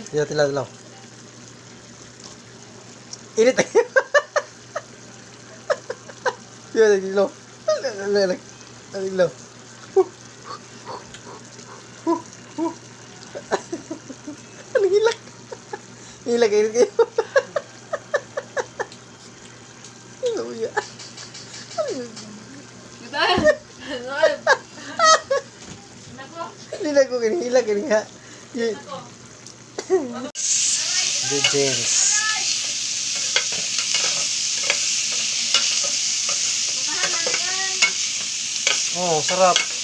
Tilaw, tilaw, tilaw. Init tayo. Tilaw, tilaw. Tilaw. Anong hilak? Hilak, init kayo. Luoya. Hilak ko, hilak, hilak. The James. Oh, sarap.